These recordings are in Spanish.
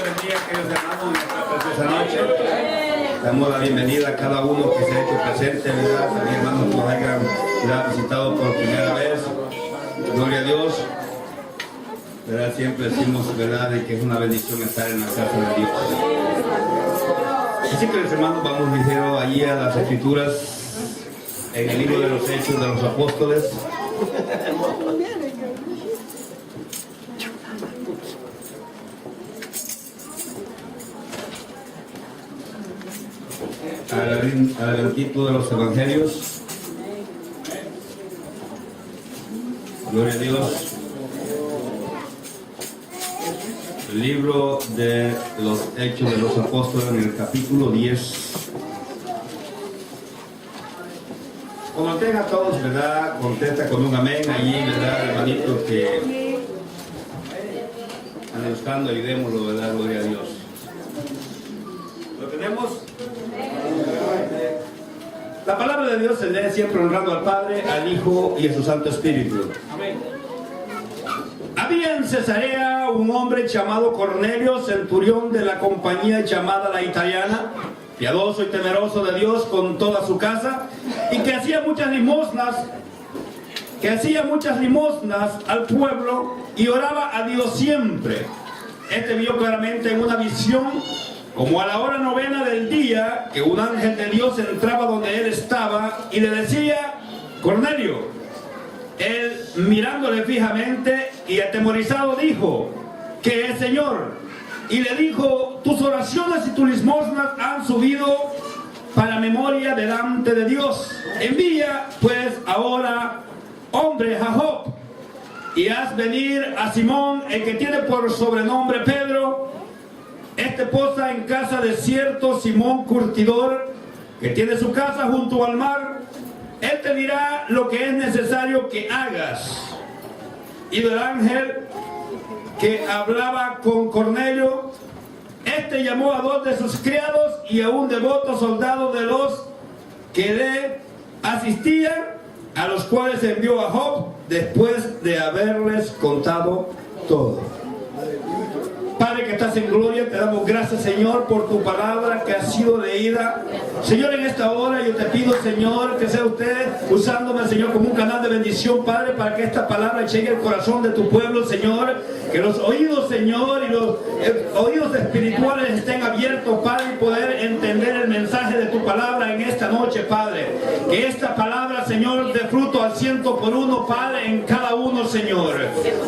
bendiga, queridos hermanos, en esta preciosa noche. Damos la bienvenida a cada uno que se ha hecho presente, ¿verdad? También hermanos que nos hayan visitado por primera vez. Gloria a Dios. ¿Verdad? Siempre decimos, ¿verdad?, de que es una bendición estar en la casa de Dios. Así que, los hermanos, vamos ligero allí a las Escrituras, en el libro de los Hechos de los Apóstoles. Al título de los Evangelios. Gloria a Dios. El libro de los Hechos de los Apóstoles, en el capítulo 10. Cuando tengan todos, ¿verdad?, contesta con un amén allí, ¿verdad?, hermanitos que andan buscando, ayudémoslo, ¿verdad? Gloria a Dios. ¿Lo tenemos? La palabra de Dios se lee siempre honrando al Padre, al Hijo y a su Santo Espíritu. Amén. Había en Cesarea un hombre llamado Cornelio, centurión de la compañía llamada la Italiana, piadoso y temeroso de Dios con toda su casa, y que hacía muchas limosnas al pueblo y oraba a Dios siempre. Este vio claramente en una visión, como a la hora 9 del día, que un ángel de Dios entraba donde él estaba y le decía: Cornelio. Él, mirándole fijamente y atemorizado, dijo: ¿qué es, Señor? Y le dijo: tus oraciones y tus limosnas han subido para memoria delante de Dios. Envía pues ahora hombres a Jope y haz venir a Simón, el que tiene por sobrenombre Pedro. Este posa en casa de cierto Simón curtidor, que tiene su casa junto al mar. Él te dirá lo que es necesario que hagas. Y del ángel que hablaba con Cornelio, este llamó a 2 de sus criados y a un devoto soldado de los que le asistían, a los cuales envió a Jope después de haberles contado todo. Padre que estás en gloria, te damos gracias, Señor, por tu palabra que ha sido leída. Señor, en esta hora yo te pido, Señor, que sea usted usándome, Señor, como un canal de bendición, Padre, para que esta palabra llegue al corazón de tu pueblo, Señor. Que los oídos, Señor, y los oídos espirituales estén abiertos, Padre, y poder entender el mensaje de tu palabra en esta noche, Padre. Que esta palabra, Señor, dé fruto al 100%, Padre, en cada uno, Señor.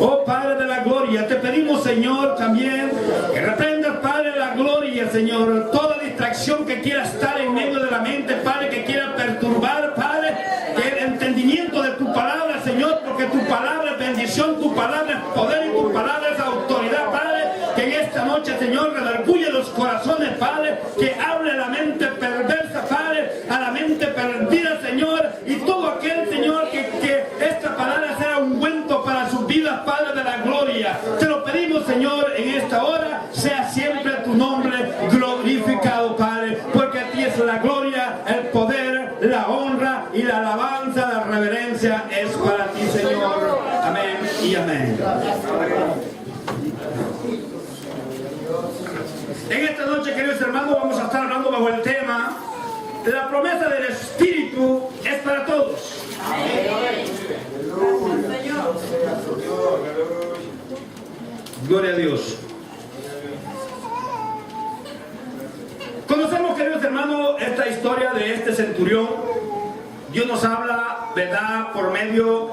Oh, Padre de la gloria, te pedimos, Señor, también que reprendas, Padre, la gloria, Señor, toda distracción que quiera estar en medio de la mente, Padre, que quiera perturbar, Padre, que el entendimiento de tu palabra, Señor, porque tu palabra es bendición, tu palabra es poder y tu palabra es autoridad, Padre, que en esta noche, Señor, redarguye los corazones, Padre, que hable la mente perversa, Padre, a la mente perdida, Señor, y todo aquel, Señor, que esta palabra sea ungüento para sus vidas, Padre de la gloria. Te lo pedimos, Señor, en esta hora, sea siempre tu nombre glorificado, Padre, porque a ti es la gloria, el poder, la honra y la alabanza, la reverencia es para ti, Señor. Amén y amén. En esta noche, queridos hermanos, vamos a estar hablando bajo el tema: la promesa del Espíritu es para todos. Gloria a Dios. Conocemos, queridos hermanos, esta historia de este centurión. Dios nos habla, ¿verdad?, por medio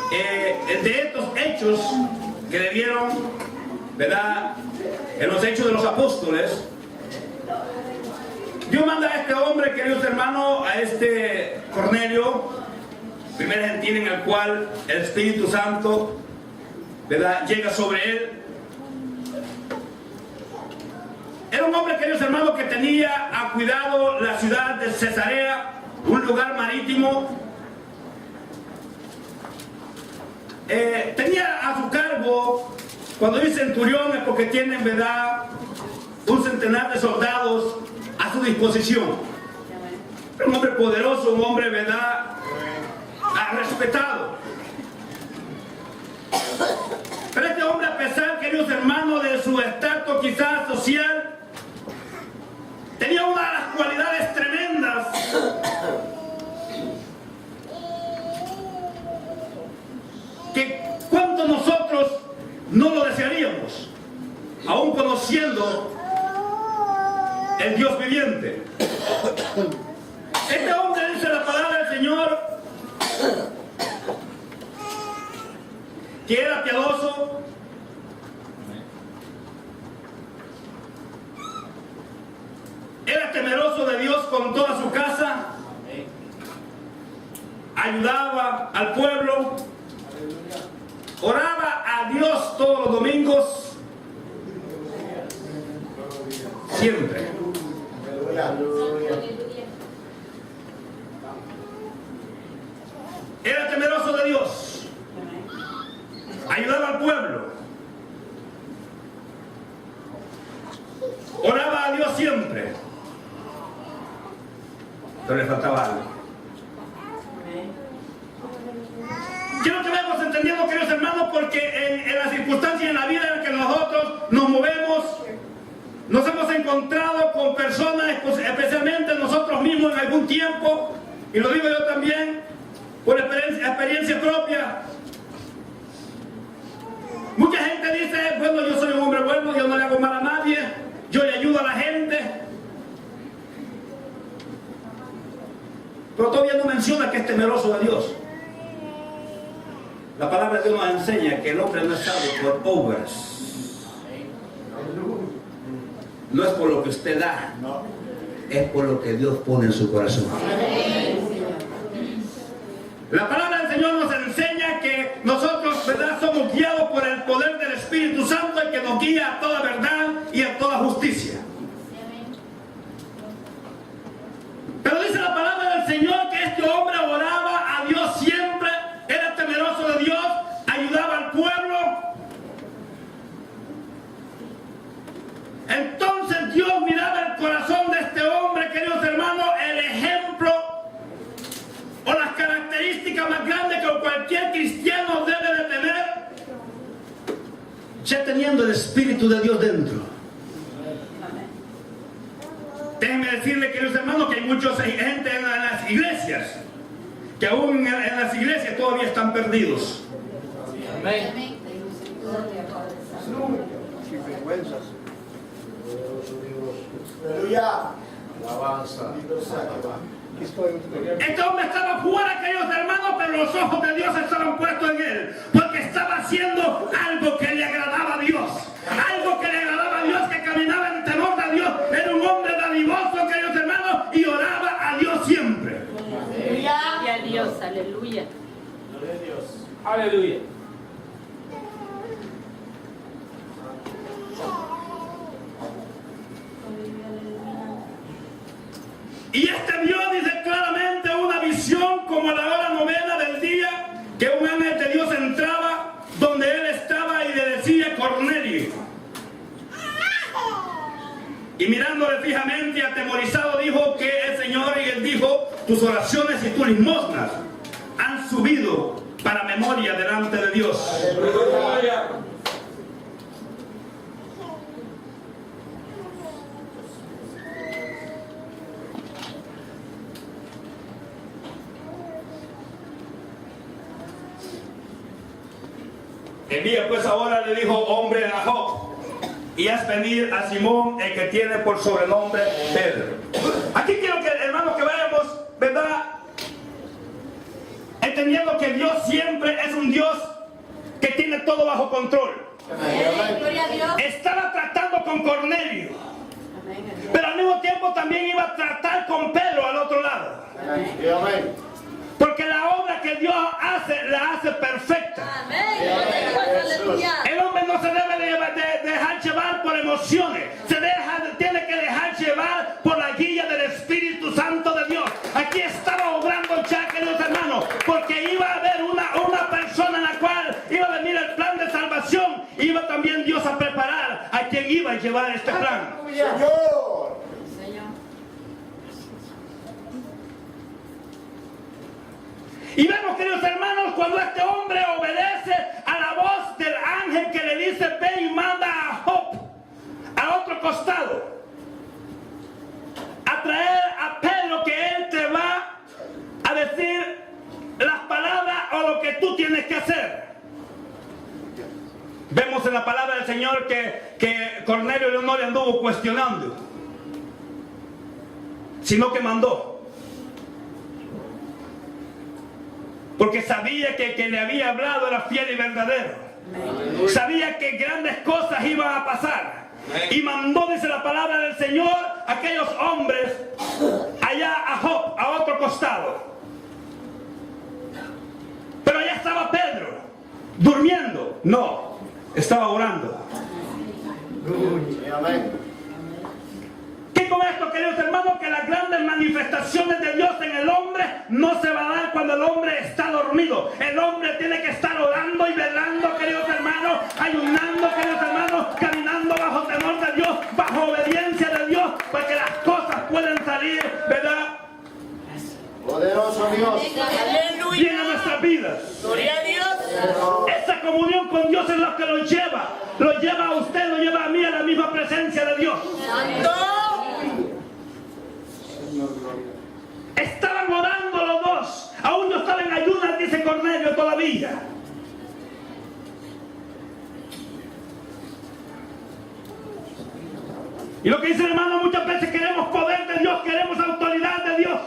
de estos hechos que le dieron, ¿verdad?, en los Hechos de los Apóstoles. Dios manda a este hombre, queridos hermanos, a este Cornelio, primer gentil en el cual el Espíritu Santo, ¿verdad?, llega sobre él. Era un hombre, queridos hermanos, que tenía a cuidado la ciudad de Cesarea, un lugar marítimo. Tenía a su cargo, cuando dice centurión es porque tienen, ¿verdad?, un centenar de soldados a su disposición. Era un hombre poderoso, un hombre, ¿verdad?, respetado. Pero este hombre, a pesar, queridos hermanos, de su estatus quizás social, tenía una de las cualidades tremendas que cuánto nosotros no lo desearíamos, aún conociendo el Dios viviente. Este hombre, dice la palabra del Señor, que era piadoso, era temeroso de Dios con toda su casa, ayudaba al pueblo, oraba a Dios todos los domingos, siempre. Era temeroso de Dios, ayudaba al pueblo, oraba a Dios siempre, pero le faltaba algo. Quiero que vayamos entendiendo, queridos hermanos, porque en las circunstancias en la vida en la que nosotros nos movemos, nos hemos encontrado con personas, especialmente nosotros mismos en algún tiempo, y lo digo yo también por experiencia propia. Mucha gente dice, bueno, yo soy un hombre bueno, yo no le hago mal a nadie, yo le ayudo a la gente, pero todavía no menciona que es temeroso de Dios. La palabra de Dios nos enseña que el hombre no es salvo por obras. No es por lo que usted da, es por lo que Dios pone en su corazón. La palabra del Señor nos enseña que nosotros, ¿verdad?, somos guiados por el poder del Espíritu Santo, el que nos guía a toda verdad y a toda justicia. Pero dice la palabra del Señor que este hombre oraba a Dios siempre, era temeroso de Dios, ayudaba al pueblo. Entonces Dios miraba el corazón de este hombre, queridos hermanos, el ejemplo o las características más grandes que cualquier cristiano debe de tener, ya teniendo el Espíritu de Dios dentro. Déjenme decirle, queridos hermanos, que hay mucha gente en las iglesias que aún en las iglesias todavía están perdidos. Amén. Aleluya. Alabanza. Este hombre estaba fuera, queridos hermanos, pero los ojos de Dios estaban puestos en él, porque estaba haciendo algo que le agradaba a Dios, algo que le agradaba a Dios, que caminaba en temor de Dios. Era un hombre dadivoso, queridos hermanos, y oraba a Dios siempre. Aleluya a Dios, aleluya. Gloria a Dios. Aleluya. Y este vio, dice claramente, una visión como a la hora novena del día, que un ángel de Dios entraba donde él estaba y le decía: Cornelio. Y mirándole fijamente y atemorizado dijo que el Señor, y él dijo: tus oraciones y tus limosnas han subido para memoria delante de Dios. Aleluya. Envía pues ahora, le dijo, hombre a Job, y haz venir a Simón, el que tiene por sobrenombre Pedro. Aquí quiero que, hermanos, que vayamos, ¿verdad?, entendiendo que Dios siempre es un Dios que tiene todo bajo control. Amén. Gloria a Dios. Estaba tratando con Cornelio, pero al mismo tiempo también iba a tratar con Pedro al otro lado. Amén. Porque la obra que Dios hace, la hace perfecta. Amén. Gloria a Dios, aleluya. El hombre no se debe de dejar llevar por emociones. Tiene que dejar llevar por la guía del Espíritu Santo de Dios. Aquí estaba obrando ya, queridos hermanos, porque iba a haber una persona en la cual iba a venir el plan de salvación. Iba también Dios a preparar a quien iba a llevar este plan. Señor. Y vemos, queridos hermanos, cuando este hombre obedece a la voz del ángel que le dice: ve y manda a Job al otro costado a traer a Pedro, que él te va a decir las palabras o lo que tú tienes que hacer. Vemos en la palabra del Señor que Cornelio no le anduvo cuestionando, sino que mandó, porque sabía que quien le había hablado era fiel y verdadero. Sabía que grandes cosas iban a pasar, y mandó, dice la palabra del Señor, a aquellos hombres allá a Job, a otro costado. Pero allá estaba Pedro, durmiendo. No, estaba orando. Amén. ¿Qué con esto, queridos hermanos? Que las grandes manifestaciones de Dios en el hombre no se va a dar cuando el hombre está dormido. El hombre tiene que estar orando y velando, queridos hermanos, ayunando, queridos hermanos, caminando bajo temor de Dios, bajo obediencia de Dios, para que las cosas puedan salir, ¿verdad? Poderoso Dios. Bien a nuestras vidas. Gloria a Dios. Esa comunión con Dios es lo que lo lleva a usted, lo lleva a mí a la misma presencia de Dios. Estaban orando los dos. Aún no estaban en ayunas, dice Cornelio, todavía. Y lo que dice el hermano, muchas veces queremos poder de Dios, queremos autoridad de Dios,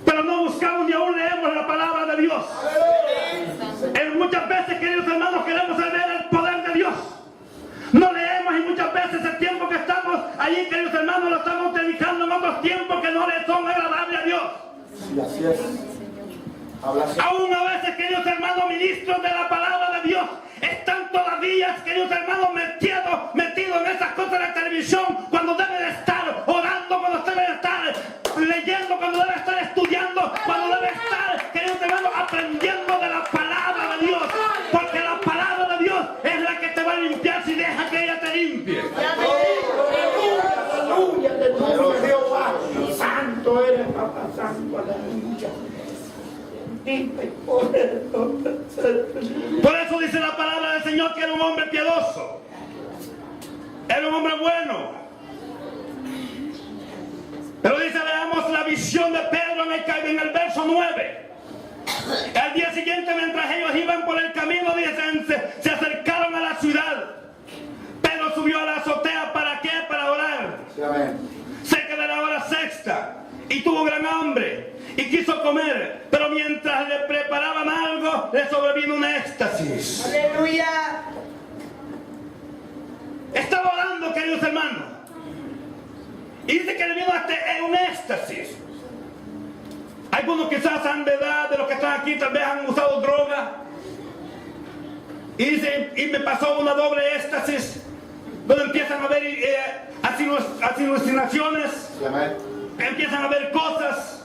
pero no buscamos ni aún leemos la palabra de Dios. Muchas veces, queridos hermanos, queremos ver el poder de Dios. No leemos, y muchas veces el tiempo que estamos allí, queridos hermanos, lo estamos dedicando en otros tiempos que no le son agradables a Dios. Así es. Habla así. Aún a veces, queridos hermanos, ministros de la palabra de Dios, están todavía, queridos hermanos, metidos en esas cosas de la televisión, cuando deben estar orando, cuando deben estar leyendo, cuando deben estar estudiando, cuando deben estar, queridos hermanos, aprendiendo de la palabra de Dios, porque la palabra de Dios es la que te va a limpiar si deja que ella te limpie. Pero Jehová, Santo eres, papá, santo, aleluya. Por eso dice la palabra del Señor que era un hombre piadoso, era un hombre bueno. Pero dice, veamos la visión de Pedro en el verso 9. Al día siguiente, mientras ellos iban por el camino, dicen, se acercaron a la ciudad. Pedro subió a la azotea. ¿Para qué? Para orar. sí, amén. Cerca de la hora sexta, y tuvo gran hambre y quiso comer, pero mientras le preparaban algo, le sobrevino un éxtasis. Aleluya. Estaba orando, queridos hermanos, y dice que le vino hasta un éxtasis. Algunos quizás han de edad, de los que están aquí, tal vez han usado droga, y dice, y me pasó una doble éxtasis, donde empiezan a ver alucinaciones, Sí, amén. empiezan a ver cosas.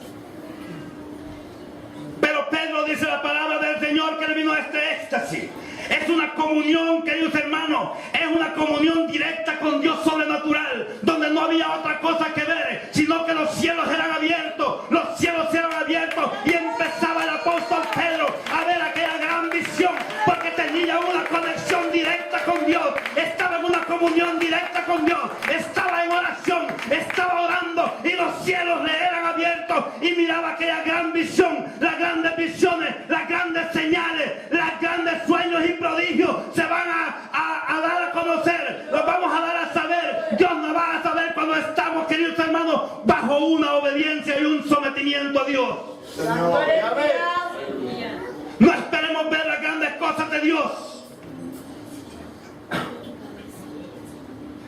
Pero Pedro, dice la palabra del Señor, que le vino a este éxtasis. Es una comunión, queridos hermanos, es una comunión directa con Dios sobrenatural, donde no había otra cosa que ver, sino que los cielos eran abiertos, y empezaba el apóstol Pedro a ver aquella gran visión, porque tenía una conexión directa con Dios, estaba en una comunión directa con Dios, estaba en oración, estaba orando, y los cielos le eran abiertos, y miraba aquella gran visión, las grandes visiones, las grandes señales, los grandes sueños y prodigios se van a dar a conocer, los vamos a dar a saber. Dios nos va a saber cuando estamos, queridos hermanos, bajo una obediencia y un sometimiento a Dios. Señor. Amén. No esperemos ver las grandes cosas de Dios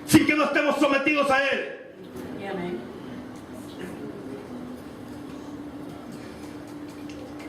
sin que no estemos sometidos a Él.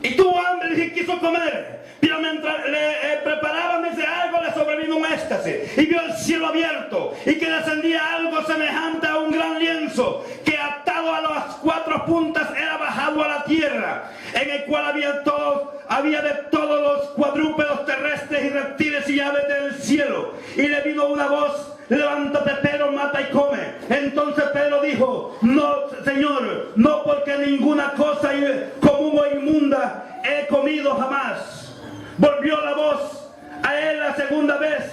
Y tuvo hambre y quiso comer, pero mientras le preparaban ese algo, le sobrevino un éxtasis, y vio el cielo abierto, y que descendía algo semejante a un gran lienzo, que atado a las cuatro puntas era bajado a la tierra, en el cual había de todos los cuadrúpedos terrestres y reptiles y aves del cielo. Y le vino una voz: levántate, Pedro, mata y come. Entonces Pedro dijo: no, Señor, no, porque ninguna cosa común o inmunda he comido jamás. Volvió la voz a él la segunda vez.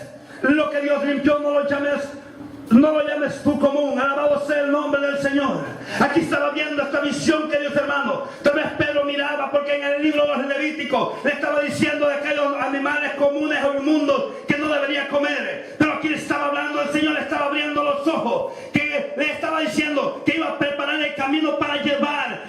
Lo que Dios limpió no lo llames tú común. Alabado sea el nombre del Señor. Aquí estaba viendo esta visión, queridos hermanos. Tal vez Pedro miraba, porque en el libro de los Levíticos le estaba diciendo de aquellos animales comunes o inmundos que no debería comer. Pero aquí le estaba hablando, el Señor le estaba abriendo los ojos, que le estaba diciendo que iba a preparar el camino para llevar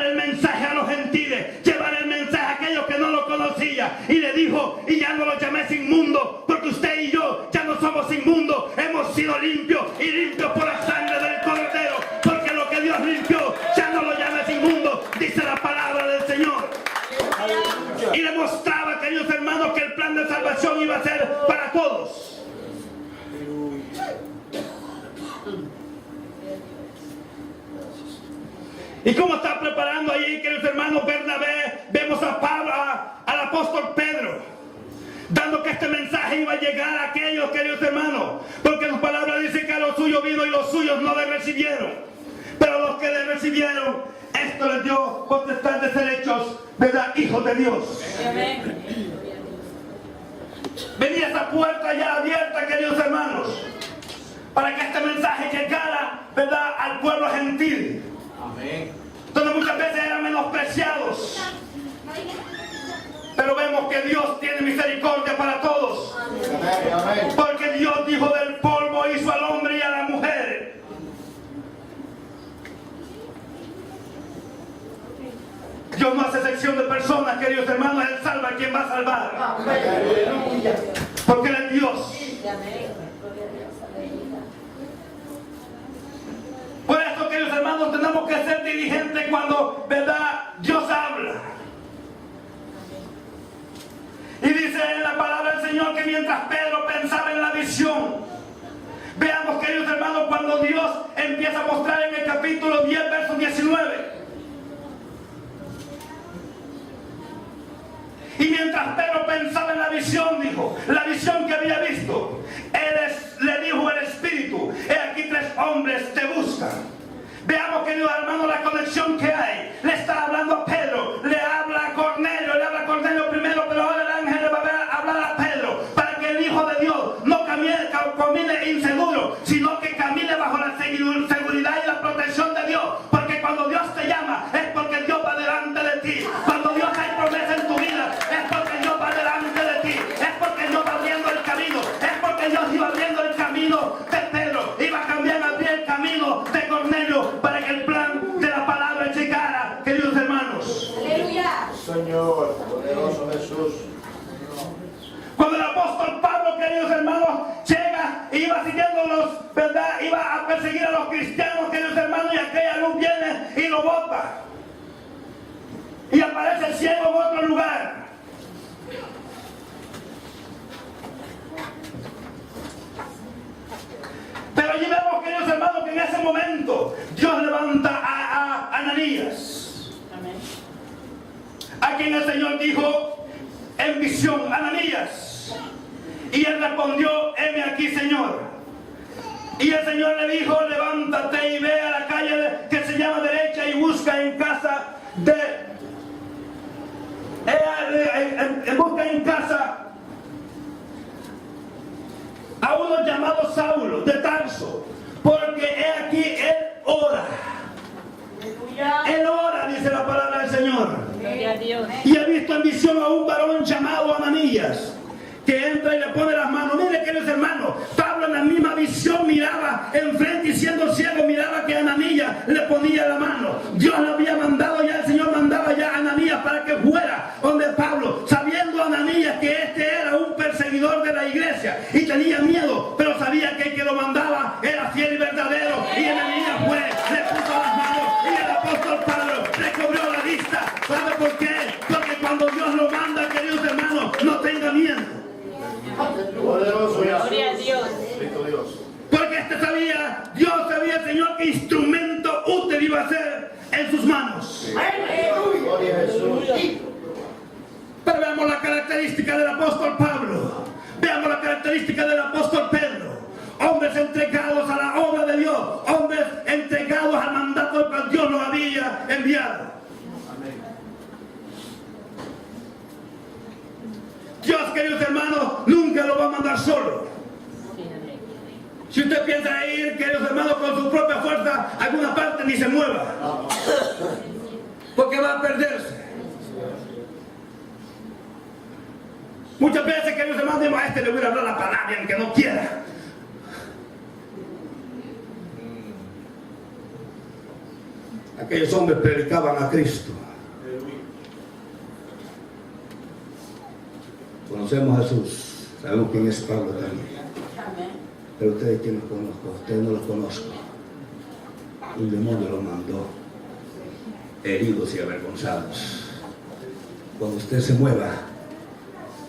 el mensaje a los gentiles, llevar el mensaje a aquellos que no lo conocían. Y le dijo: y ya no lo llames inmundo, porque usted y yo ya no somos inmundos, hemos sido limpios, y limpios por la sangre del Cordero, porque lo que Dios limpió ya no lo llames inmundo, dice la palabra del Señor. Y le mostraba, queridos hermanos, que el plan de salvación iba a ser para todos. ¿Y cómo está preparando ahí, queridos hermanos, Bernabé? Vemos a Pablo, al apóstol Pedro, dando que este mensaje iba a llegar a aquellos, queridos hermanos, porque su palabra dice que a los suyos vino y los suyos no le recibieron. Pero los que le recibieron, esto les dio potestad de ser hechos, ¿verdad?, hijos de Dios. Venía esa puerta ya abierta, queridos hermanos, para que este mensaje llegara, ¿verdad?, al pueblo gentil. Amén. Donde muchas veces eran menospreciados. Pero vemos que Dios tiene misericordia para todos. Amén. Porque Dios dijo: del polvo hizo al hombre y a la mujer. Dios no hace sección de personas, queridos hermanos. Él salva a quien va a salvar. Porque Él es Dios. Por eso, queridos hermanos, tenemos que ser diligentes cuando, ¿verdad?, Dios habla. Y dice en la palabra del Señor que mientras Pedro pensaba en la visión, veamos, queridos hermanos, cuando Dios empieza a mostrar en el capítulo 10, verso 19. Y mientras Pedro pensaba en la visión, dijo, la visión que había visto, le dijo el Espíritu: he aquí 3 hombres te buscan. Veamos, queridos hermanos, la conexión que hay. Le está hablando a Pedro, le habla a Cornelio primero, pero ahora el ángel le va a hablar a Pedro, para que el Hijo de Dios no camine inseguro, sino que camine bajo la seguridad y la protección de Dios. Porque cuando Dios te llama, es porque Dios va delante de ti. Cuando Dios hay promesa en tu vida, es porque Dios va delante de ti. Es porque Dios va abriendo el camino. Es porque Dios iba abriendo el camino de Pedro, iba a cambiar, abrir el camino de Cornelio, para que el plan de la palabra llegara, queridos hermanos. Aleluya. Señor, poderoso Jesús. Cuando el apóstol Pablo, queridos hermanos, llega y iba siguiéndolos, ¿verdad?, iba a perseguir a los cristianos, queridos hermanos, y aquella luz viene y lo bota. Y aparece el ciego en otro lugar. Pero allí vemos, queridos hermanos, que en ese momento Dios levanta a Ananías. A quien el Señor dijo en visión: Ananías. Y él respondió: heme aquí, Señor. Y el Señor le dijo: levántate y ve a la calle que se llama derecha y busca en casa a uno llamado Saulo de Tarso, porque he aquí él ora. Él ora, dice la palabra del Señor. Y he visto en visión a un varón llamado Ananías, que entra y le pone las manos. Mire, queridos hermanos, Pablo en la misma visión miraba enfrente, y siendo ciego miraba que Ananías le ponía la mano. Dios lo había mandado ya, el Señor mandaba ya a Ananías para que fuera donde Pablo, sabiendo Ananías que este era un perseguidor de la iglesia y tenía miedo, pero sabía que el que lo mandaba era fiel y verdadero. Y Ananías fue, le puso las manos, y el apóstol Pablo le cobró la vista. ¿Sabe por qué? Porque cuando Dios lo manda, queridos hermanos, no tenga miedo. Poderoso Gloria a Dios. Cristo Dios. Porque Dios sabía, el Señor, qué instrumento útil iba a ser en sus manos. Gloria a Jesús. Pero veamos la característica del apóstol Pablo. Veamos la característica del apóstol Pedro. Hombres entregados a la obra de Dios. Hombres entregados al mandato que Dios los había enviado. Dios, queridos hermanos, a alguna parte ni se mueva. Porque va a perderse. Muchas veces, queridos hermanos, digo, a este le voy a hablar la palabra aunque no quiera. Aquellos hombres predicaban a Cristo. Conocemos a Jesús, sabemos quién es Pablo también. Pero ustedes, ¿quién los conozco? Ustedes no los conozco. Un demonio los mandó, heridos y avergonzados. Cuando usted se mueva,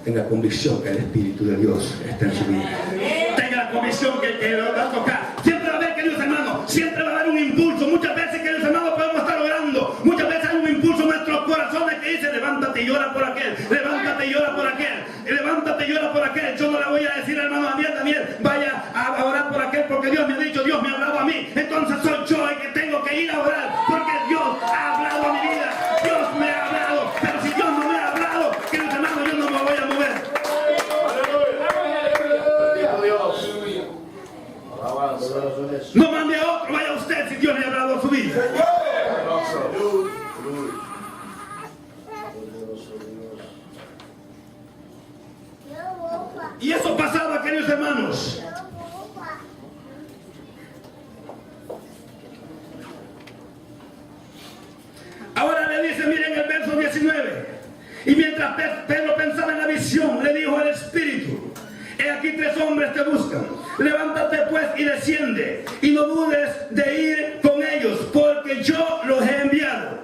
tenga convicción que el Espíritu de Dios está en su vida. Tenga la convicción que lo va a tocar. Siempre va a haber, queridos hermanos, siempre va a haber un impulso. Muchas veces, queridos hermanos, podemos estar orando. Muchas veces hay un impulso en nuestros corazones que dice, levántate y llora por aquel, levántate y llora por aquel, levántate y llora por aquel. Yo no le voy a decir, hermano Daniel, vaya a orar por aquel, porque Dios me ha dicho, Dios me ha hablado a mí. Entonces soy yo el que tengo que ir a orar, porque Dios ha hablado a mi vida. Dios me ha hablado. Pero si Dios no me ha hablado, queridos hermanos, yo no me voy a mover. No mande a otro, vaya usted si Dios le ha hablado a su vida. Y eso pasaba, queridos hermanos. Ahora le dice, miren el verso 19. Y mientras Pedro pensaba en la visión, le dijo al Espíritu, he aquí 3 hombres te buscan. Levántate pues y desciende, y no dudes de ir con ellos, porque yo los he enviado.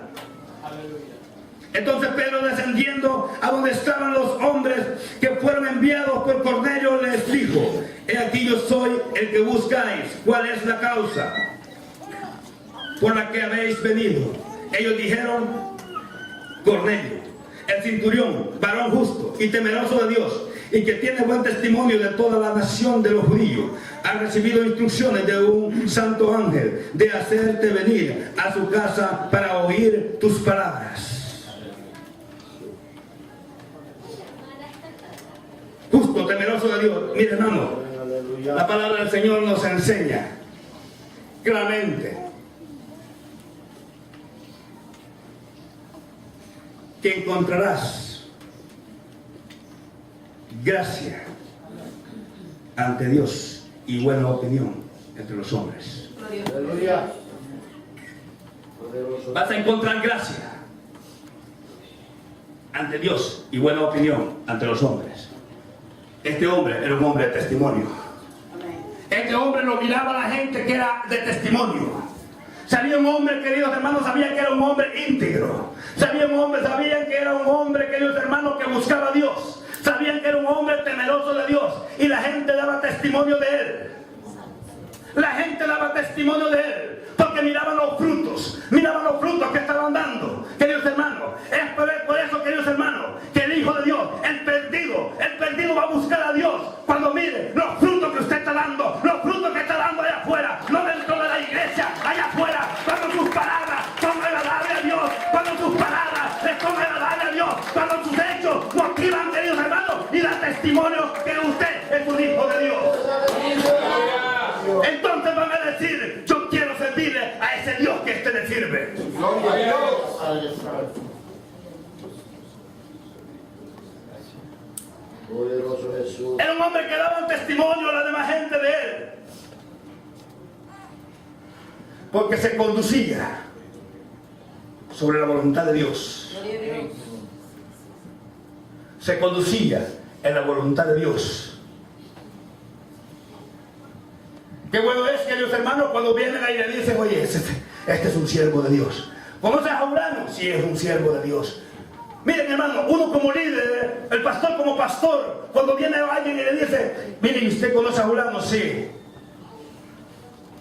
Entonces Pedro, descendiendo a donde estaban los hombres que fueron enviados por Cornelio, les dijo, he aquí yo soy el que buscáis. ¿Cuál es la causa por la que habéis venido? Ellos dijeron, Cornelio, el centurión, varón justo y temeroso de Dios, y que tiene buen testimonio de toda la nación de los judíos, ha recibido instrucciones de un santo ángel de hacerte venir a su casa para oír tus palabras. Justo, temeroso de Dios. Mire, hermano, la palabra del Señor nos enseña claramente que encontrarás gracia ante Dios y buena opinión entre los hombres. Vas a encontrar gracia ante Dios y buena opinión ante los hombres. Este hombre era un hombre de testimonio. Este hombre lo miraba a la gente que era de testimonio. Sabía un hombre, queridos hermanos, sabía que era un hombre íntegro. Sabían que era un hombre, queridos hermanos, que buscaba a Dios. Sabían que era un hombre temeroso de Dios. Y la gente daba testimonio de él. La gente daba testimonio de él. Porque miraban los frutos que estaban dando, queridos hermanos. Es por eso, queridos hermanos, que el Hijo de Dios, el perdido va a buscar a Dios cuando mire los frutos que usted está dando, los frutos que está dando allá afuera, no dentro de la iglesia, allá afuera, cuando sus palabras son agradables a Dios, cuando sus palabras les son agradables a Dios, cuando sus hechos motivan, queridos hermanos, y dan testimonio que usted es un hijo de Dios. Entonces van a decir, yo quiero servirle a ese Dios que este le sirve. Era un hombre que daba un testimonio a la demás gente de él, porque se conducía sobre la voluntad de Dios. Se conducía en la voluntad de Dios. Qué bueno es, queridos hermanos, cuando vienen ahí y le dicen, oye, este es un siervo de Dios. ¿Conoces a Urano? Sí, es un siervo de Dios. Miren, hermano, uno como líder, el pastor como pastor, cuando viene alguien y le dice, miren, ¿usted conoce a Urano? Sí.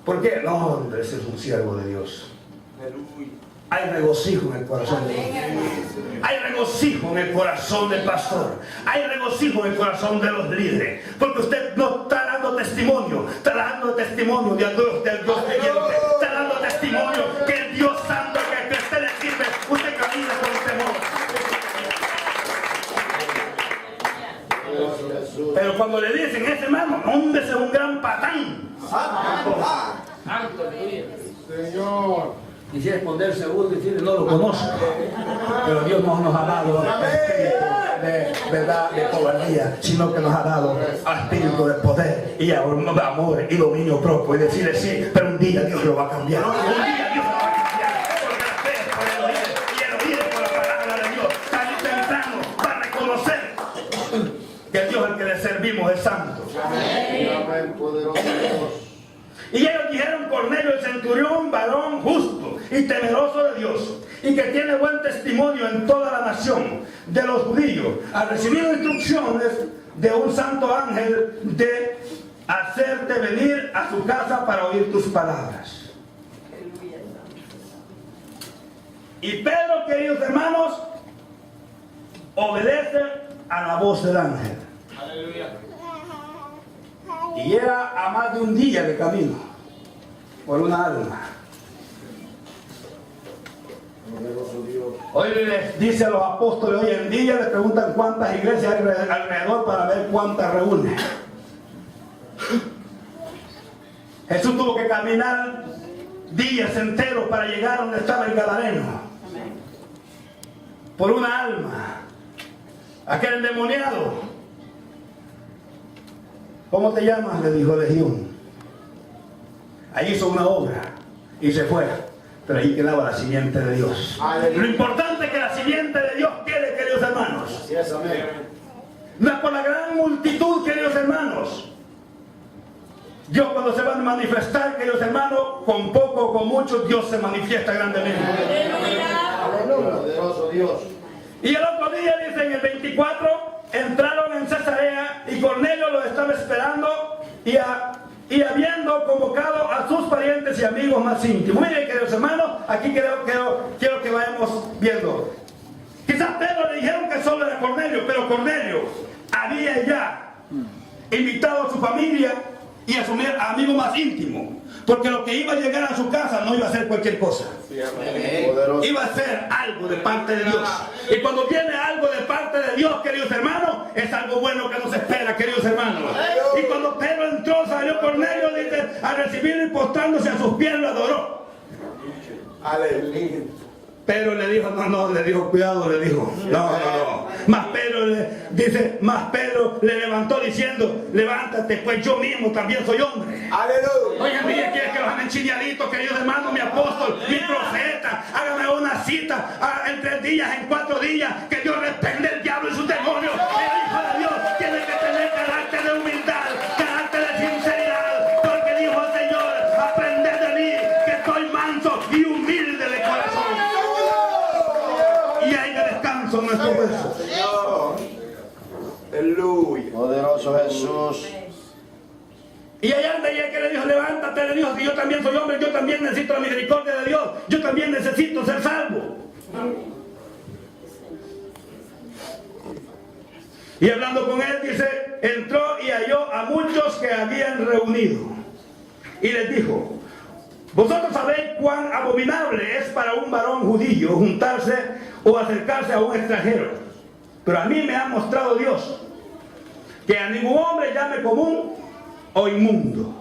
¿Por qué? No, hombre, ese es un siervo de Dios. Hay regocijo en el corazón de Dios. Hay regocijo en el corazón del pastor. Hay regocijo en el corazón de los líderes. Porque usted no está dando testimonio. Está dando testimonio del Dios creyente. Está dando testimonio que el Dios santo que usted le sirve, usted camina con temor. Pero cuando le dicen, ese hermano, hombre, ese es un gran patán. Señor. Quisiera esconderse uno y decirle, no lo conozco. Pero Dios no nos ha dado espíritu de verdad, de cobardía, sino que nos ha dado espíritu de poder y amor y dominio propio. Y decirle sí, pero un día Dios lo va a cambiar. Un día Dios lo va a cambiar. Porque la fe es por el oír y el oír es por la palabra de Dios. Tarde y temprano va a reconocer que el Dios al que le servimos es santo. Amén, poderoso Dios. Y ellos dijeron: Cornelio el centurión, varón justo y temeroso de Dios, y que tiene buen testimonio en toda la nación de los judíos, ha recibido instrucciones de un santo ángel de hacerte venir a su casa para oír tus palabras. Y Pedro, queridos hermanos, obedece a la voz del ángel. Y era a más de un día de camino por una alma. Hoy les dice a los apóstoles, hoy en día les preguntan cuántas iglesias hay alrededor para ver cuántas reúne. Jesús tuvo que caminar días enteros para llegar donde estaba el Gadareno. Por una alma. Aquel endemoniado. ¿Cómo te llamas?, le dijo Legión. Ahí hizo una obra y se fue. Pero ahí quedaba la simiente de Dios. Lo importante es que la simiente de Dios quede, queridos hermanos. Así es, amén. No es por la gran multitud, queridos hermanos. Dios, cuando se va a manifestar, queridos hermanos, con poco o con mucho, Dios se manifiesta grandemente. Poderoso Dios. Y el otro día, dice en el 24, entraron en Cesarea y Cornelio los estaba esperando y habiendo convocado a sus parientes y amigos más íntimos. Miren, queridos hermanos, aquí quiero que vayamos viendo. Quizás Pedro le dijeron que solo era Cornelio, pero Cornelio había ya invitado a su familia y a sus amigos más íntimos, porque lo que iba a llegar a su casa no iba a ser cualquier cosa. Poderoso. Iba a ser algo de parte de Dios. Y cuando viene algo de parte de Dios, queridos hermanos, es algo bueno que nos espera, queridos hermanos. Y cuando Pedro entró, salió Cornelio, dice, a recibirlo y postrándose a sus pies lo adoró. Aleluya. Pedro le dijo, le dijo, cuidado, le dijo, no. Más Pedro le levantó diciendo, levántate, pues yo mismo también soy hombre. Aleluya. Oigan, mire, quiere que los anden chiñaditos, queridos hermanos, mi apóstol, mi profeta, hágame una cita en 3 días, en 4 días, que Dios reprende el diablo y sus demonios. El Hijo de Dios tiene que tener carácter de humildad, carácter de sinceridad, porque dijo el Señor, aprended de mí, que soy manso y humilde de corazón. Y hay de descanso en nuestro hueso. Aleluya. Poderoso Jesús. Y allá anda ella que le dijo, levántate, le dijo, si yo también soy hombre, yo también necesito la misericordia de Dios, yo también necesito ser salvo. Y hablando con él, dice, entró y halló a muchos que habían reunido. Y les dijo, vosotros sabéis cuán abominable es para un varón judío juntarse o acercarse a un extranjero. Pero a mí me ha mostrado Dios que a ningún hombre llame común o inmundo.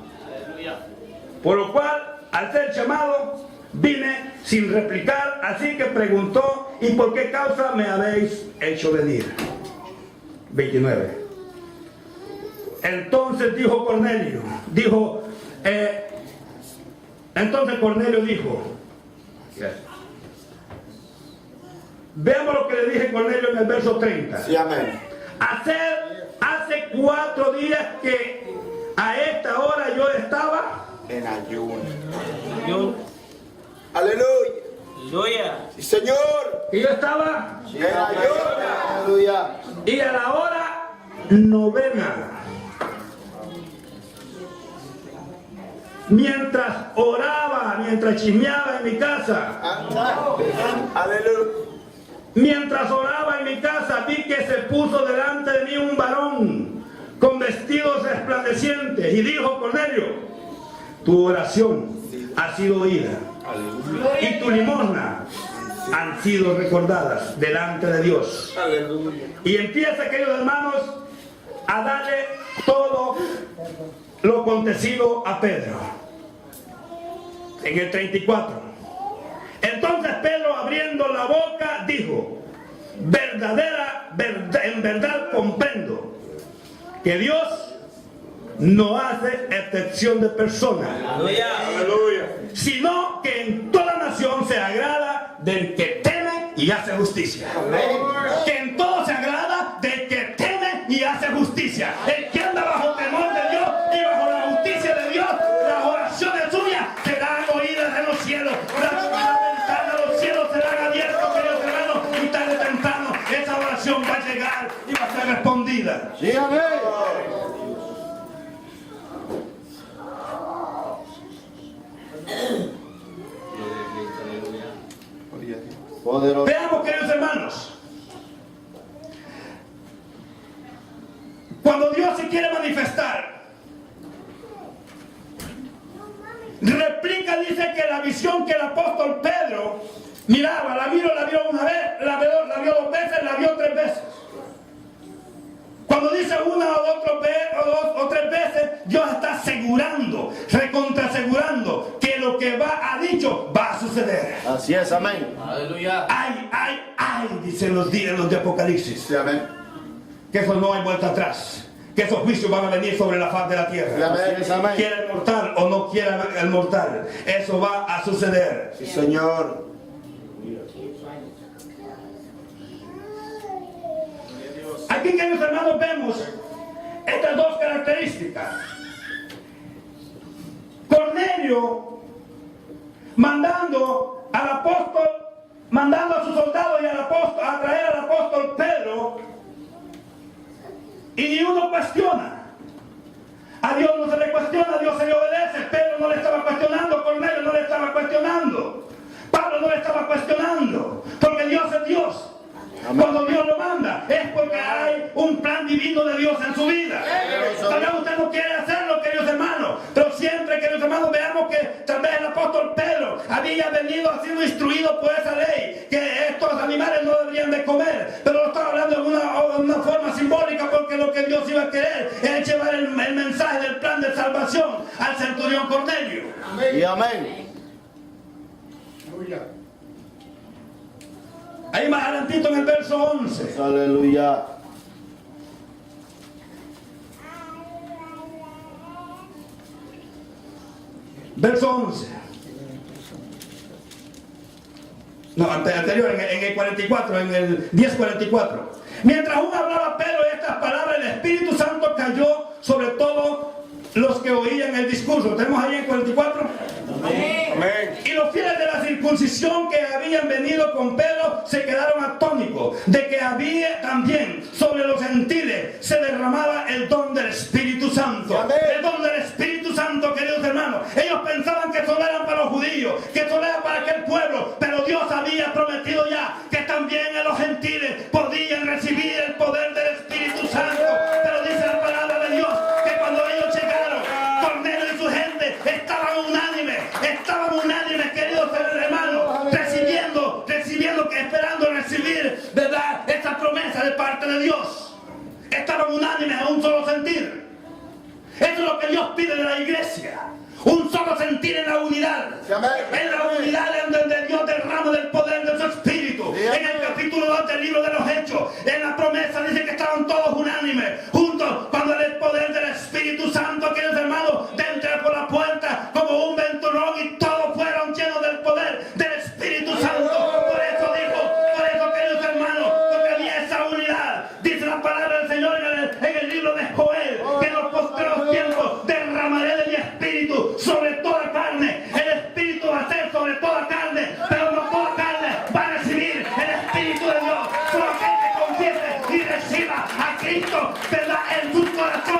Por lo cual, al ser llamado, vine sin replicar, así que preguntó, ¿y por qué causa me habéis hecho venir? 29. Entonces dijo Cornelio, veamos lo que le dije Cornelio en el verso 30. Sí, amén. Hace 4 días que a esta hora yo estaba En ayuno. Aleluya. Sí, Señor. y yo estaba En ayuno. Aleluya. y a la hora 9. Mientras oraba, mientras chismeaba en mi casa, Aleluya. mientras oraba en mi casa, vi que se puso delante de mí un varón con vestidos resplandecientes y dijo, Cornelio, tu oración ha sido oída y tu limosna han sido recordadas delante de Dios. Aleluya. Y empieza, queridos hermanos, a darle todo lo acontecido a Pedro. en el 34. Entonces Pedro, abriendo la boca, dijo: en verdad comprendo que Dios no hace excepción de personas, sino que en toda nación se agrada del que teme y hace justicia. Que en todo se agrada del que teme y hace justicia. El que anda bajo temor de Dios y bajo la justicia de Dios, las oraciones suyas serán oídas en los cielos. Las ventanas de los cielos serán abiertas, queridos hermanos, y tarde o temprano esa oración va a llegar y va a ser respondida. Sí, amén. Poderoso. Veamos, queridos hermanos, cuando Dios se quiere manifestar, replica, dice que la visión que el apóstol Pedro miraba, la vio una vez, la vio 2 veces, la vio 3 veces. Cuando dice una o 3 veces, Dios está asegurando, recontrasegurando que lo que ha dicho va a suceder. Así es, amén. Aleluya. Ay, dicen los días de Apocalipsis, Sí, amén. que eso no hay vuelta atrás, que esos juicios van a venir sobre la faz de la Sí, tierra. amén. Sí, amén. Quiera el mortal o no quiera el mortal, eso va a suceder. Sí, Señor. Aquí, queridos hermanos, vemos estas 2 características. Cornelio mandando a sus soldados y a traer al apóstol Pedro, y ni uno cuestiona. A Dios no se le cuestiona, a Dios se le obedece. Pedro no le estaba cuestionando, Cornelio no le estaba cuestionando, Pablo no le estaba cuestionando, porque Dios es Dios. Amén. Cuando Dios lo manda es porque hay un plan divino de Dios en su vida. Tal vez usted no quiere hacerlo, queridos hermanos, pero siempre, queridos hermanos, veamos que tal vez el apóstol Pedro había venido, sido instruido por esa ley, que estos animales no deberían de comer, pero lo estaba hablando de una forma simbólica, porque lo que Dios iba a querer es llevar el mensaje del plan de salvación al centurión Cornelio. Y amén. Ahí más adelantito en el verso 11. Aleluya. Verso 11. No, anterior, en el 44, en el 10:44. Mientras aún hablaba Pedro estas palabras, el Espíritu Santo cayó sobre todos los que oían el discurso. ¿Tenemos ahí en 44? Amén. Y los fieles de la circuncisión que habían venido con Pedro se quedaron atónitos de que había también sobre los gentiles se derramaba el don del Espíritu Santo. Amén. El don del Espíritu Santo, queridos hermanos. Ellos pensaban que solo eran para los judíos, que solo era para aquel pueblo, pero Dios había prometido ya que también en los gentiles podían recibir el poder del Espíritu Santo. Pero dice la palabra de Dios que cuando ellos llegaron, Cornelio y su gente estaban unánimes, queridos hermanos, recibiendo, esperando recibir, ¿verdad?, esa promesa de parte de Dios. Estaban unánimes a un solo sentir. Eso es lo que Dios pide de la iglesia. Un solo sentir en la unidad. En la unidad en donde Dios derrama del poder de su Espíritu. En el capítulo 2 del libro de los Hechos, en la promesa dice que estaban todos unánimes, juntos, cuando el poder del Espíritu Santo, queridos hermanos, entra por la puerta como un venturón y todos fueron llenos del poder del Espíritu Santo. Por eso, queridos hermanos, porque había esa unidad. Dice la palabra del Señor en el libro de Joel, que en los postreros tiempos derramaré de mi Espíritu sobre toda carne. El Espíritu va a ser sobre toda carne, pero no toda carne va a recibir el Espíritu de Dios. Solo aquel que confiese y reciba a Cristo, ¿verdad?, en sus corazones,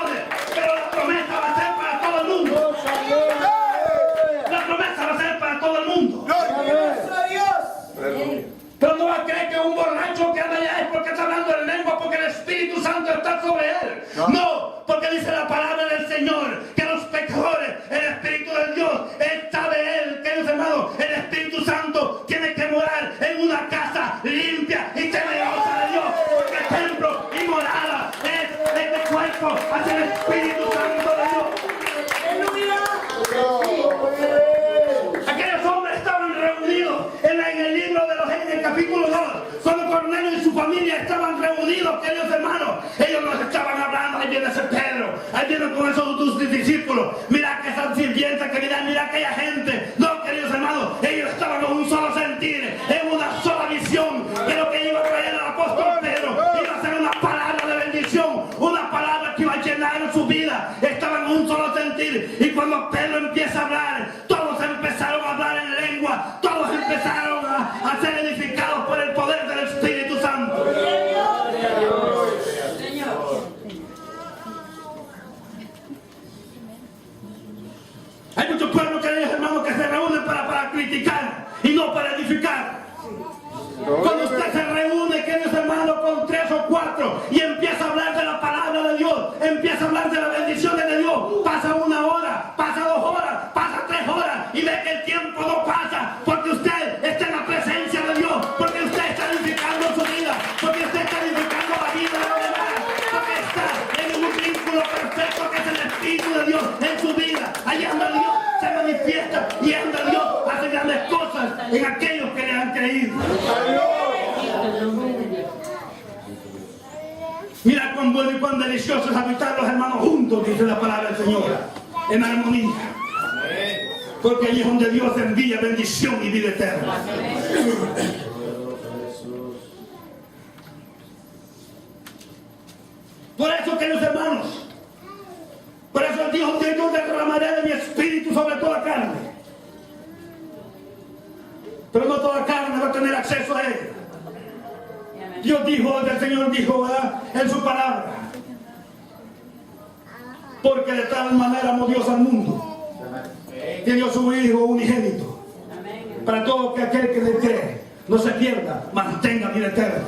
Cornelio y su familia estaban reunidos, queridos hermanos. Ellos nos estaban hablando, ahí viene ese Pedro, ahí vienen con esos tus discípulos. Mira que esa sirvienta, que mira aquella gente. No, queridos hermanos, ellos estaban con un solo sentir, en una sola visión, que lo que iba a traer el apóstol Pedro iba a ser una palabra de bendición, una palabra que iba a llenar su vida. Estaban en un solo sentir, y cuando Pedro empieza a hablar, todos empezaron a hablar en lengua, todos empezaron a ser edificados por el poder del Espíritu Santo. Hay muchos pueblos, queridos hermanos, que se reúnen para criticar y no para edificar. Cuando usted se reúne, queridos hermanos, con 3 o 4 y empieza a hablar de la palabra de Dios, empieza a hablar de las bendiciones de Dios, pasa 1 hora, pasa 2 horas, pasa 3 horas y ve que el tiempo no pasa, porque usted está en la presencia de Dios, porque usted está edificando su vida, porque usted está edificando la vida de los demás, porque está en un vínculo perfecto que es el Espíritu de Dios en su vida. Allí anda Dios, se manifiesta, y anda Dios, hace grandes cosas en aquellos que le han creído. Mira cuán bueno y cuán delicioso es habitar los hermanos juntos, dice la palabra del Señor, en armonía. Porque allí es donde Dios envía bendición y vida eterna. Por eso, queridos hermanos, por eso Él dijo que yo derramaré de mi espíritu sobre toda carne. Pero no toda carne va a tener acceso a Él. Dios dijo, el Señor dijo, ¿verdad?, en su palabra: porque de tal manera amó Dios al mundo, que dio su Hijo unigénito, para todo aquel que le cree no se pierda, mantenga vida eterna.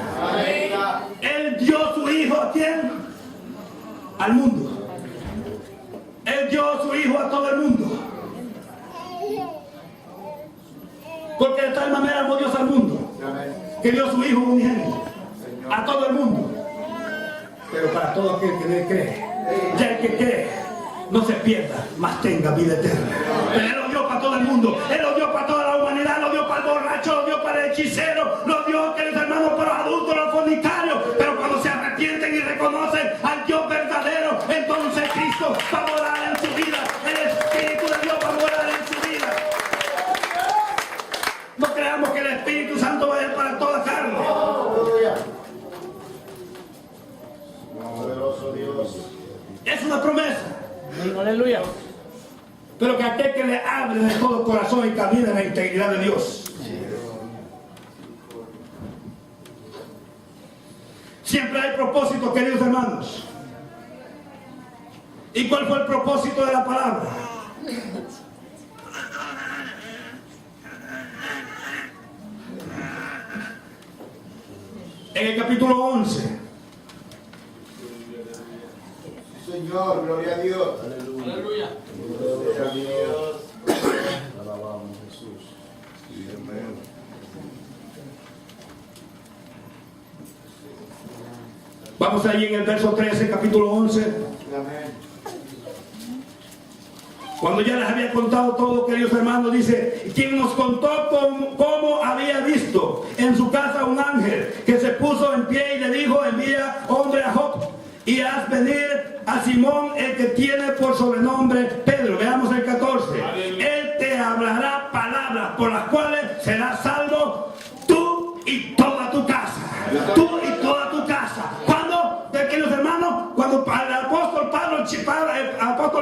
Él dio su Hijo ¿a quién? Al mundo. Él dio su Hijo a todo el mundo. Porque de tal manera amó Dios al mundo, que dio su Hijo unigénito a todo el mundo. Pero para todo aquel que le cree, ya el que cree no se pierda, mas tenga vida eterna. Pero Él lo dio para todo el mundo. Él lo dio para toda la humanidad. Lo dio para el borracho, lo dio para el hechicero, lo dio, queridos hermanos, para los adultos, los fornicarios. Pero cuando se arrepienten y reconocen al Dios verdadero, entonces Cristo va a morar en su vida. El Espíritu de Dios va a morar en su vida. No creamos que el Espíritu Santo va a ir para toda carne. Poderoso Dios. Es una promesa. Aleluya. Pero que aquel que le hable de todo corazón y camina en la integridad de Dios. Siempre hay propósito, queridos hermanos. ¿Y cuál fue el propósito de la palabra? En el capítulo 11. Señor, gloria a Dios. Aleluya. Gloria a Dios. Alabamos Jesús. Amén. Vamos allí en el verso 13, capítulo 11. Amén. Cuando ya les había contado todo, queridos hermanos, dice: quien nos contó cómo había visto en su casa un ángel que se puso en pie y le dijo: envía hombre a Jope y haz venir a Simón, el que tiene por sobrenombre Pedro. Veamos el 14. Él te hablará palabras por las cuales serás salvo tú y toda tu casa. Tú y toda tu casa. ¿Cuándo? Queridos hermanos, cuando el apóstol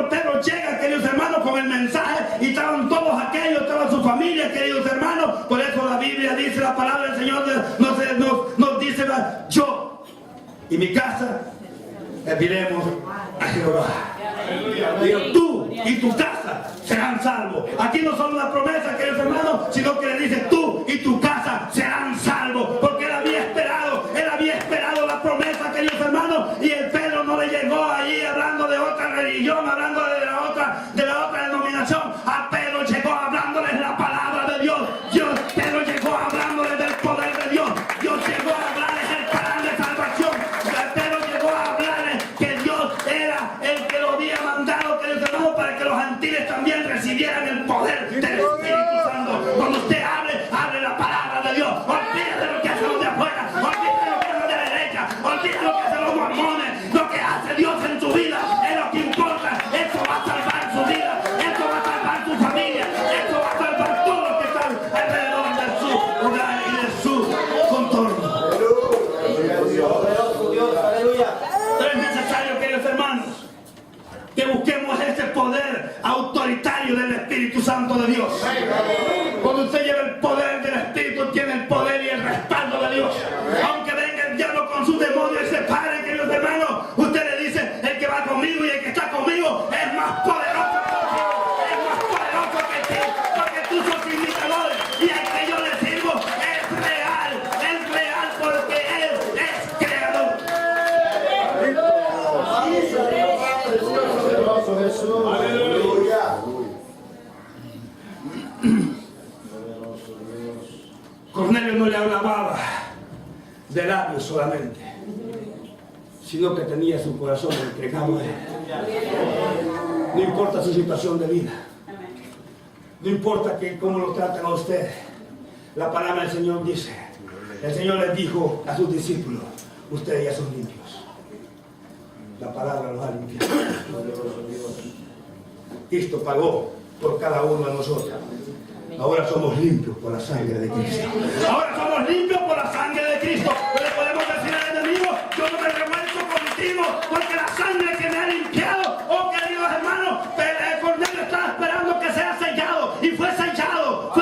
Pedro llega, queridos hermanos, con el mensaje, y estaban todos aquellos, toda su familia, queridos hermanos. Por eso la Biblia dice, la palabra del Señor nos dice: yo y mi casa serviremos a Jehová. Digo, tú y tu casa serán salvos. Aquí no solo una promesa, queridos hermanos, sino que le dice: tú y tu casa serán salvos. Porque él había esperado la promesa, queridos hermanos, y el Pedro no le llegó allí hablando de otra religión, hablando de la otra denominación. A Pedro llegó hablándoles la palabra de Dios. Pedro llegó hablándoles del poder de Dios. Dios llegó a hablarles el plan de salvación. Pedro llegó a hablarles que Dios era el que lo había mandado, queridos hermanos, para que los gentiles también recibieran el poder del Espíritu Santo. Cuando usted hable Cuando usted lleva el poder del Espíritu, tiene el poder y el respaldo de Dios. Aunque venga el diablo con sus demonios y se pare, queridos hermanos, usted le dice: el que va conmigo y el que está conmigo es más poderoso que ti, porque tú sos imitador y al que yo le sirvo es real porque Él es creador. Poderoso Jesús. Aleluya. Cornelio no le hablaba de labios solamente, sino que tenía su corazón entregado a Él. No importa su situación de vida, no importa cómo lo tratan a usted. La palabra del Señor dice, el Señor les dijo a sus discípulos: ustedes ya son limpios. La palabra los ha limpiado. Cristo pagó por cada uno de nosotros. Ahora somos limpios por la sangre de Cristo. Ahora somos limpios por la sangre de Cristo. No le podemos decir al enemigo: yo no me revuelco contigo porque la sangre que me ha limpiado. Oh, queridos hermanos, Cornelio estaba esperando que sea sellado. Y fue sellado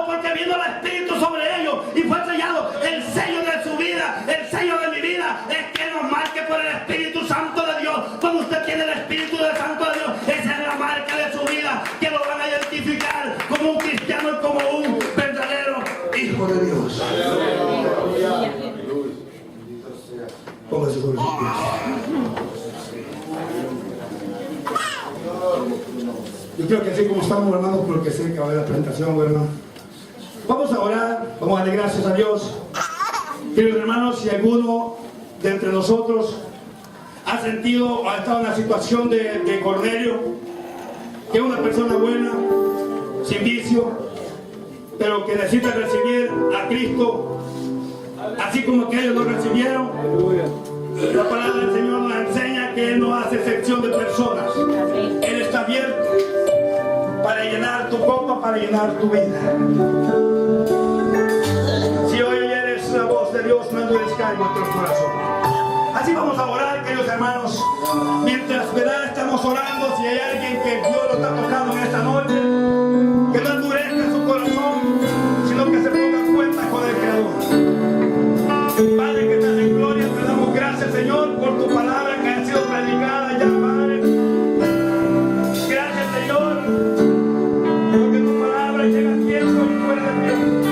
porque vino el Espíritu sobre ellos. Y fue sellado. El sello de su vida, el sello de mi vida, es que nos marque por el Espíritu Santo de Dios. Cuando usted tiene el Espíritu Santo de Dios, esa es la marca de su vida, que lo van a identificar como un cristiano y como un verdadero hijo de Dios. Póngase sobre sus pies. Yo creo que así como estamos, hermanos, porque sé que va a haber la presentación, hermano. Vamos a orar, vamos a darle gracias a Dios. Queridos hermanos, si alguno de entre nosotros ha sentido o ha estado en la situación de Cornelio, que es una persona buena, sin vicio, pero que necesita recibir a Cristo, así como que ellos lo recibieron. La palabra del Señor nos enseña que Él no hace excepción de personas. Él está abierto para llenar tu copa, para llenar tu vida. Si hoy eres la voz de Dios, no endurezcáis vuestro corazón. Así vamos a orar, queridos hermanos. Mientras estamos orando, si hay alguien que Dios lo está tocando en esta noche, que no endurezca su corazón, sino que se ponga en cuenta con el Creador. Padre que estás en gloria, te damos gracias, Señor, por tu palabra que ha sido predicada ya, Padre. Gracias, Señor, porque tu palabra llega a tiempo y fuera de tiempo.